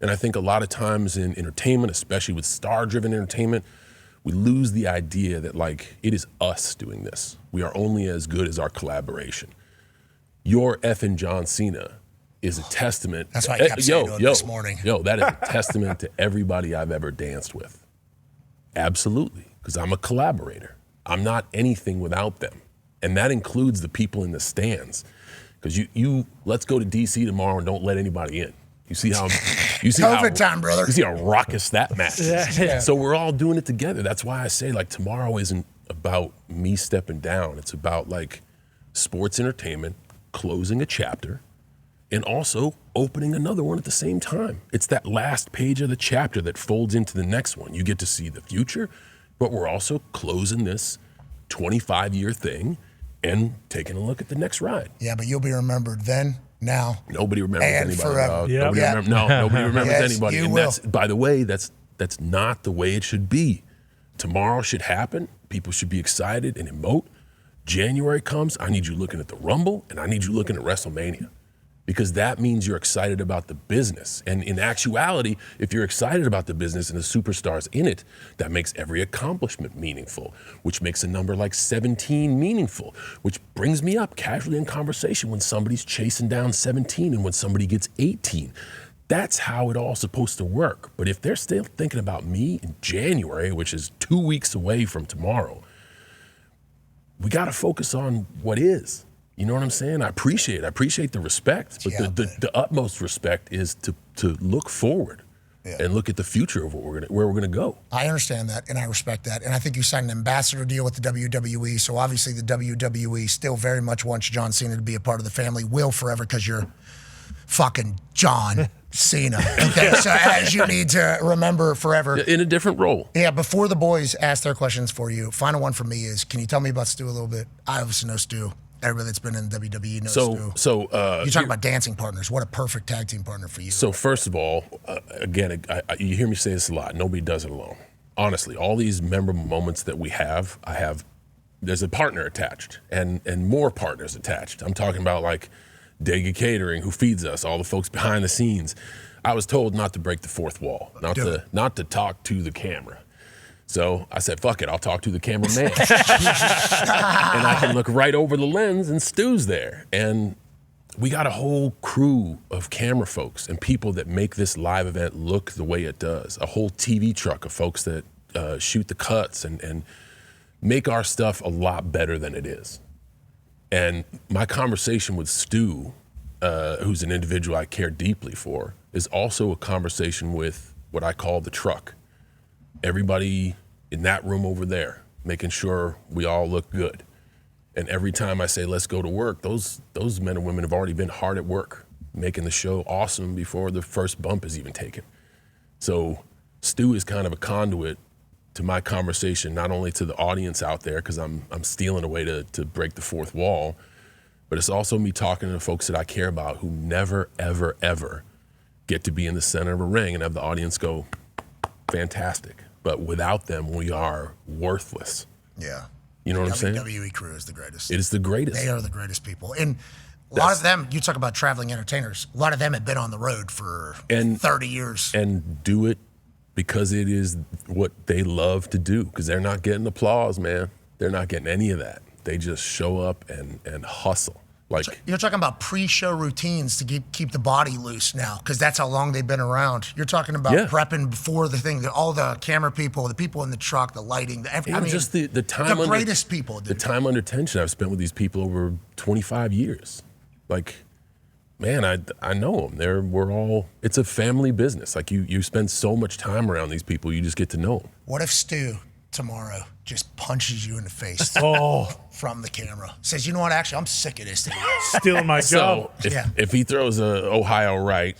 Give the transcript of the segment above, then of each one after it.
And I think a lot of times in entertainment, especially with star-driven entertainment, we lose the idea that, like, it is us doing this. We are only as good as our collaboration. Your effing John Cena is a testament. That's why I kept saying to him this morning. That is a testament to everybody I've ever danced with. Absolutely, because I'm a collaborator. I'm not anything without them. And that includes the people in the stands. Because you let's go to DC tomorrow and don't let anybody in. You see how COVID time, brother. You see how raucous that match is. Yeah. So we're all doing it together. That's why I say, like, tomorrow isn't about me stepping down. It's about, like, sports entertainment, closing a chapter, and also opening another one at the same time. It's that last page of the chapter that folds into the next one. You get to see the future, but we're also closing this 25-year thing and taking a look at the next ride. Yeah, but you'll be remembered then, now, Nobody remembers and anybody. forever. Dog. Yep. Nobody remembers Yes, anybody. you And will. that's, by the way, that's not the way it should be. Tomorrow should happen. People should be excited and emote. January comes, I need you looking at the Rumble, and I need you looking at WrestleMania. Because that means you're excited about the business. And in actuality, if you're excited about the business and the superstars in it, that makes every accomplishment meaningful, which makes a number like 17 meaningful, which brings me up casually in conversation when somebody's chasing down 17 and when somebody gets 18. That's how it all's supposed to work. But if they're still thinking about me in January, which is 2 weeks away from tomorrow, we got to focus on what is. You know what I'm saying? I appreciate the respect, but the utmost respect is to look forward and look at the future of where we're gonna go. I understand that, and I respect that. And I think you signed an ambassador deal with the WWE, so obviously the WWE still very much wants John Cena to be a part of the family. Will forever, because you're fucking John Cena. Okay, so as you need to remember forever. In a different role. Yeah, before the boys ask their questions for you, final one from me is, can you tell me about Stu a little bit? I obviously know Stu. Everybody that's been in WWE knows Stu. You talk about dancing partners. What a perfect tag team partner for you. So first of all, again, you hear me say this a lot. Nobody does it alone. Honestly, all these memorable moments that we have, there's a partner attached and more partners attached. I'm talking about like Dega Catering, who feeds us, all the folks behind the scenes. I was told not to break the fourth wall, not to talk to the camera. So I said, fuck it, I'll talk to the cameraman. And I can look right over the lens and Stu's there. And we got a whole crew of camera folks and people that make this live event look the way it does. A whole TV truck of folks that shoot the cuts and make our stuff a lot better than it is. And my conversation with Stu, who's an individual I care deeply for, is also a conversation with what I call the truck. Everybody in that room over there, making sure we all look good. And every time I say, let's go to work, those men and women have already been hard at work, making the show awesome before the first bump is even taken. So Stu is kind of a conduit to my conversation, not only to the audience out there, because I'm stealing a way to break the fourth wall, but it's also me talking to the folks that I care about who never, ever, ever get to be in the center of a ring and have the audience go, fantastic. But without them, we are worthless. Yeah. You know what I'm saying? WWE crew is the greatest. It is the greatest. They are the greatest people. And a lot of them, you talk about traveling entertainers, a lot of them have been on the road for 30 years. And do it because it is what they love to do, because they're not getting applause, man. They're not getting any of that. They just show up and hustle. Like, you're talking about pre-show routines to keep the body loose now, because that's how long they've been around. You're talking about prepping before the thing, all the camera people, the people in the truck, the lighting, just the time, the greatest people. Dude. The time under tension I've spent with these people over 25 years. Like, man, I know them. We're all. It's a family business. Like you spend so much time around these people, you just get to know them. What if Stu tomorrow just punches you in the face from the camera? Says, you know what, actually, I'm sick of this thing. Stealing my job. So if he throws a Ohio right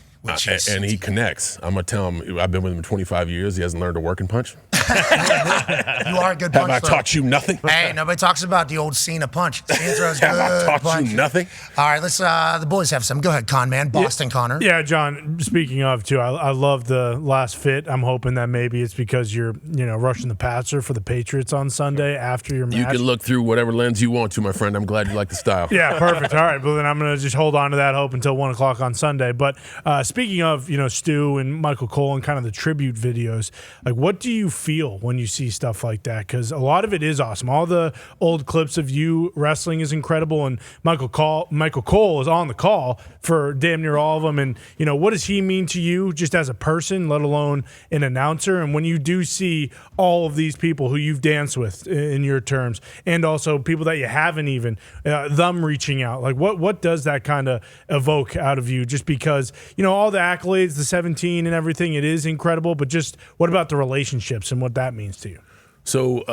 and he connects, I'm going to tell him, I've been with him 25 years, he hasn't learned to work and punch. You are a good Have punch I thrower. taught you nothing? Hey, nobody talks about the old Cena punch. Cena throws Have I good taught punch. you nothing? All right, let's. The boys have some. Go ahead, Con Man. Boston Connor. Yeah, John, speaking of, too, I love the last fit. I'm hoping that maybe it's because you're, rushing the passer for the Patriots on Sunday after your match. You can look through whatever lens you want to, my friend. I'm glad you like the style. Yeah, perfect. All right, well, then I'm going to just hold on to that hope until 1 o'clock on Sunday. But speaking of, Stu and Michael Cole and kind of the tribute videos, like, what do you feel when you see stuff like that? Because a lot of it is awesome. All the old clips of you wrestling is incredible, and Michael Cole is on the call for damn near all of them. And, what does he mean to you just as a person, let alone an announcer? And when you do see all of these people who you've danced with in your terms, and also people that you haven't even, them reaching out, like what does that kind of evoke out of you? Just because, all the accolades, the 17 and everything, it is incredible, but just what about the relationships and what that means to you? So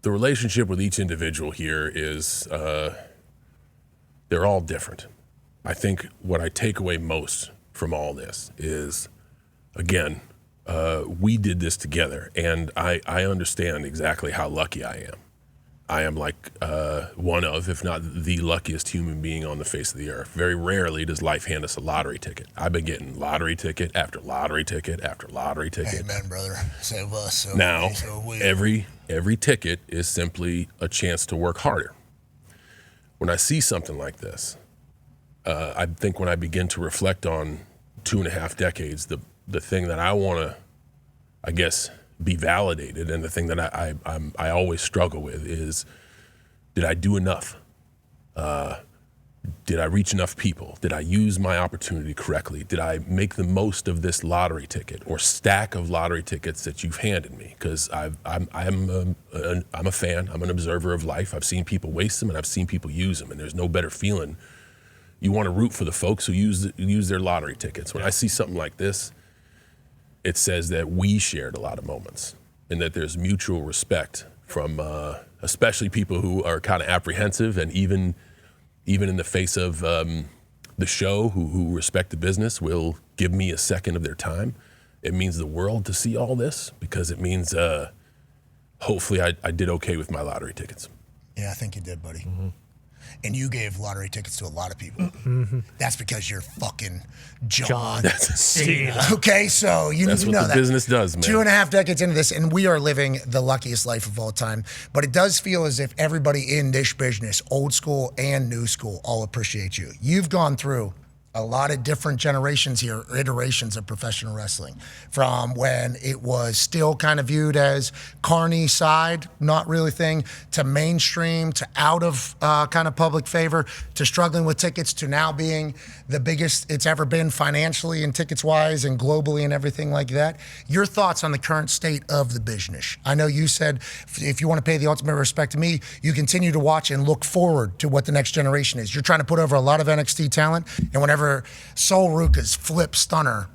the relationship with each individual here is they're all different. I think what I take away most from all this is, again, we did this together, and I understand exactly how lucky I am. I am like one of, if not the luckiest human being on the face of the earth. Very rarely does life hand us a lottery ticket. I've been getting lottery ticket after lottery ticket after lottery ticket. Amen, brother. Save us. So Now, we. every ticket is simply a chance to work harder. When I see something like this, I think when I begin to reflect on 2.5 decades, the thing that I want to, I guess, be validated, and the thing that I always struggle with is, did I do enough? Did I reach enough people? Did I use my opportunity correctly? Did I make the most of this lottery ticket or stack of lottery tickets that you've handed me? Because I'm a fan. I'm an observer of life. I've seen people waste them, and I've seen people use them, and there's no better feeling. You want to root for the folks who use their lottery tickets. When I see something like this, it says that we shared a lot of moments, and that there's mutual respect from especially people who are kind of apprehensive, and even in the face of the show, who respect the business, will give me a second of their time. It means the world to see all this, because it means hopefully I did okay with my lottery tickets. Yeah, I think you did, buddy. Mm-hmm. And you gave lottery tickets to a lot of people. Mm-hmm. That's because you're fucking John Cena. Okay, so you need to know that. That's what the business does, man. 2.5 decades into this, and we are living the luckiest life of all time. But it does feel as if everybody in this business, old school and new school, all appreciate you. You've gone through a lot of different generations here, iterations of professional wrestling, from when it was still kind of viewed as carny side, not really thing, to mainstream, to out of kind of public favor, to struggling with tickets, to now being the biggest it's ever been financially and tickets wise and globally and everything like that. Your thoughts on the current state of the business? I know you said if you want to pay the ultimate respect to me, you continue to watch and look forward to what the next generation is. You're trying to put over a lot of NXT talent, and whenever Sol Ruka's flip stunner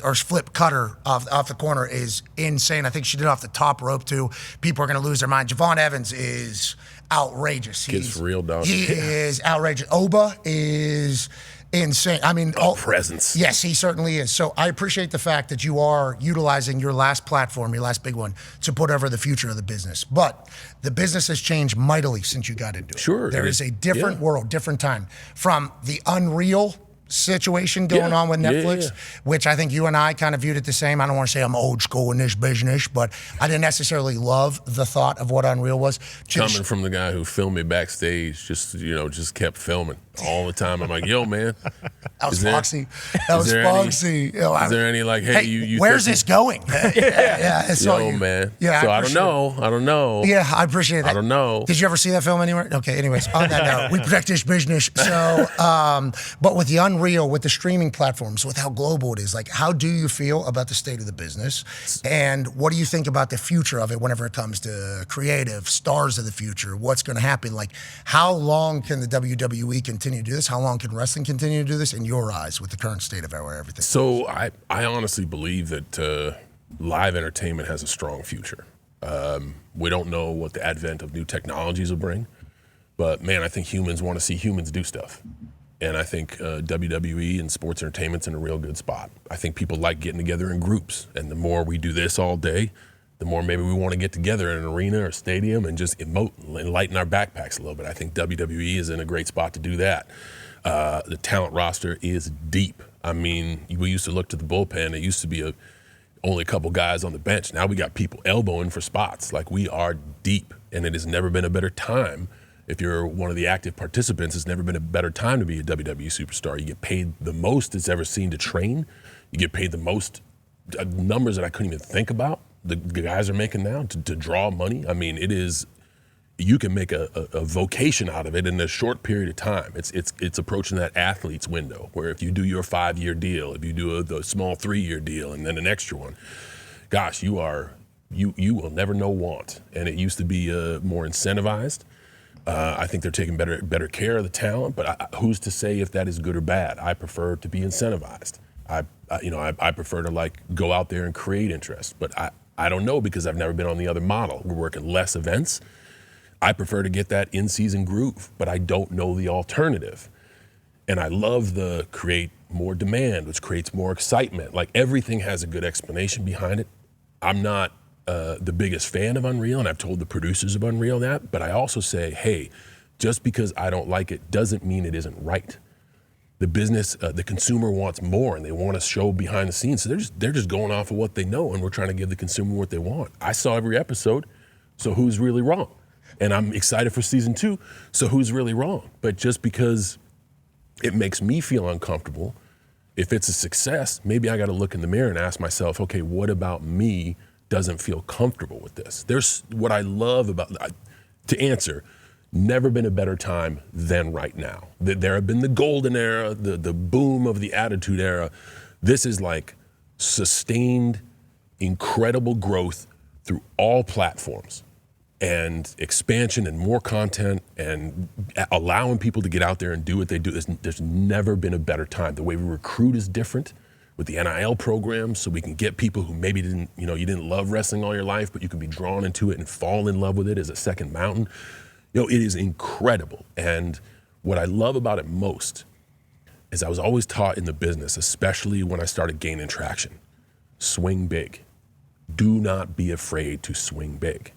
or flip cutter off the corner is insane. I think she did off the top rope too. People are going to lose their mind. Javon Evans is outrageous. He's real, dog. He is outrageous. Oba is insane. I mean, presence. Yes, he certainly is. So I appreciate the fact that you are utilizing your last platform, your last big one, to put over the future of the business. But the business has changed mightily since you got into it. Sure. There is a different world, different time. From the Unreal situation going on with Netflix, which I think you and I kind of viewed it the same. I don't want to say I'm old school in this business, but I didn't necessarily love the thought of what Unreal was. Coming from the guy who filmed me backstage, just kept filming all the time. I'm like, yo, man. That was Foxy. That was Foxy. Is there any like, hey, you where's this going? Yo, man. Yeah, so I don't know. Yeah, I appreciate that. I don't know. Did you ever see that film anywhere? Okay, anyways, on that note, we protect this business. So, but with the Unreal, with the streaming platforms, with how global it is, like, how do you feel about the state of the business? And what do you think about the future of it whenever it comes to creative, stars of the future, what's going to happen? Like, how long can the WWE continue to do this? How long can wrestling continue to do this in your eyes with the current state of everything? So I honestly believe that live entertainment has a strong future. We don't know what the advent of new technologies will bring, but man, I think humans want to see humans do stuff. And I think WWE and sports entertainment's in a real good spot. I think people like getting together in groups, and the more we do this all day, the more maybe we want to get together in an arena or stadium and just emote and lighten our backpacks a little bit. I think WWE is in a great spot to do that. The talent roster is deep. I mean, we used to look to the bullpen. It used to be only a couple guys on the bench. Now we got people elbowing for spots. Like, we are deep, and it has never been a better time. If you're one of the active participants, it's never been a better time to be a WWE superstar. You get paid the most it's ever seen to train. You get paid the most, numbers that I couldn't even think about. The guys are making now to draw money. I mean, it is, you can make a vocation out of it in a short period of time. It's approaching that athlete's window where if you do your 5-year deal, if you do the small 3-year deal and then an extra one, gosh, you will never know want. And it used to be more incentivized. I think they're taking better care of the talent, but who's to say if that is good or bad? I prefer to be incentivized. I prefer to like go out there and create interest, but I don't know because I've never been on the other model. We're working less events. I prefer to get that in-season groove, but I don't know the alternative. And I love the create more demand, which creates more excitement. Like, everything has a good explanation behind it. I'm not the biggest fan of Unreal, and I've told the producers of Unreal that, but I also say, hey, just because I don't like it doesn't mean it isn't right. The business, the consumer wants more, and they want to show behind the scenes. So they're just going off of what they know, and we're trying to give the consumer what they want. I saw every episode, so who's really wrong? And I'm excited for season 2, so who's really wrong? But just because it makes me feel uncomfortable, if it's a success, maybe I got to look in the mirror and ask myself, okay, what about me doesn't feel comfortable with this? There's what I love about, to answer, never been a better time than right now. There have been the golden era, the boom of the attitude era. This is like sustained, incredible growth through all platforms and expansion and more content and allowing people to get out there and do what they do. There's never been a better time. The way we recruit is different with the NIL program, so we can get people who maybe you didn't love wrestling all your life, but you can be drawn into it and fall in love with it as a second mountain. It is incredible. And what I love about it most is I was always taught in the business, especially when I started gaining traction, swing big. Do not be afraid to swing big.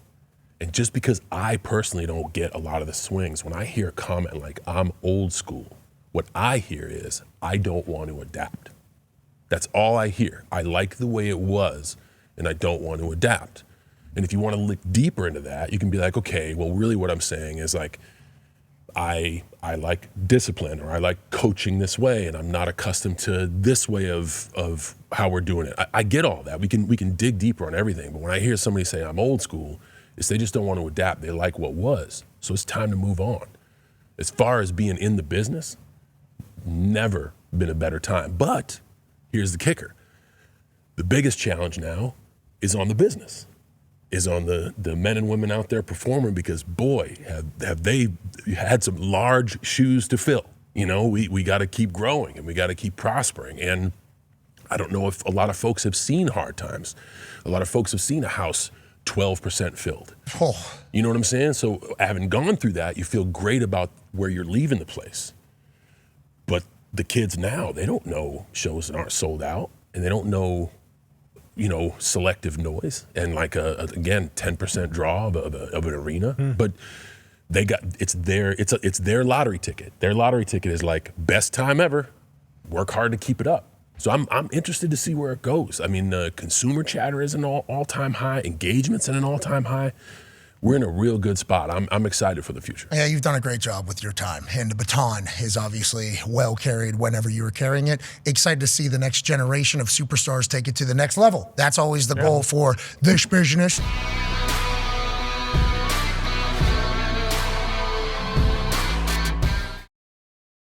And just because I personally don't get a lot of the swings, when I hear a comment like, I'm old school, what I hear is, I don't want to adapt. That's all I hear. I like the way it was, and I don't want to adapt. And if you want to look deeper into that, you can be like, okay, well, really what I'm saying is like, I like discipline, or I like coaching this way, and I'm not accustomed to this way of how we're doing it. I get all that. We can dig deeper on everything. But when I hear somebody say I'm old school, it's they just don't want to adapt. They like what was. So it's time to move on. As far as being in the business, never been a better time. But here's the kicker. The biggest challenge now is on the business, is on the men and women out there performing, because boy, have they had some large shoes to fill. We got to keep growing and we got to keep prospering. And I don't know if a lot of folks have seen hard times. A lot of folks have seen a house 12% filled. Oh. You know what I'm saying? So having gone through that, you feel great about where you're leaving the place. But the kids now, they don't know shows that aren't sold out, and they don't know, selective noise and like again 10% draw of an arena. But it's their lottery ticket. Their lottery ticket is like, best time ever. Work hard to keep it up. So I'm interested to see where it goes. I mean, consumer chatter is an all-time high. Engagement's at an all-time high. We're in a real good spot. I'm excited for the future. Yeah, you've done a great job with your time. And the baton is obviously well carried whenever you were carrying it. Excited to see the next generation of superstars take it to the next level. That's always the goal for this business.